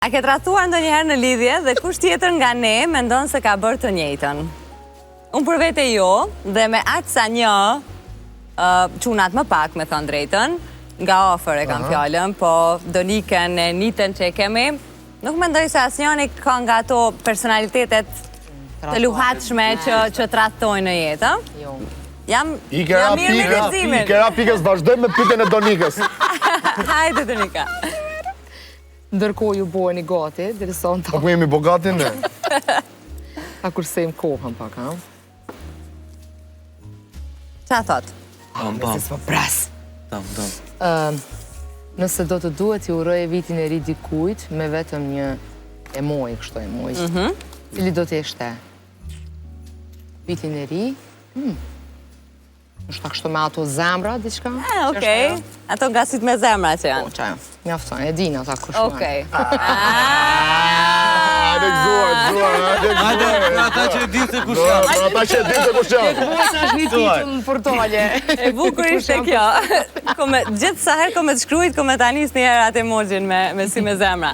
A ke trajtuar ndonjëherë në lidhje dhe kush tjetër nga ne mendon se ka bërë të njëjtën? Unë për vete jo, dhe me aq sa një çunat më pak, me thënë drejtën, nga ofër e kam fjalën, po Doniken e Nitën që e kemi, nuk mendoj se asnjëri ka nga ato personalitetet të luhatshme që trajtojnë në jetë, ëh? Jo. Jam Ikera pikës, vazhdoj me pyetjen e Donikës. Hajde Donika. Ndërkohë ju bojeni gati, derisa unë Po ku jemi bogati ne? ta kursejmë kohën pak, ha? Qa thot? Se s'po pres. Tam. Nëse do të duhet i uroj vitin e ri dikujt me vetëm një emoj, kështu emoj. Cili do të jeshte? Vitin e ri? Nështë ta kështu me ato zemra, diçka? Okej. Ato gasit me zemra që janë. Po, që janë. Mjafton, e din ata kush janë. Okej. Hajde gëzuar. Hajde, ata që di se kush janë. Ata që di se kush janë. Sa është një titull në portale. E bukur ishte kjo. Gjithë sa herë kom të shkruajt, kom ta nis një herë atë emojin me si me zemra.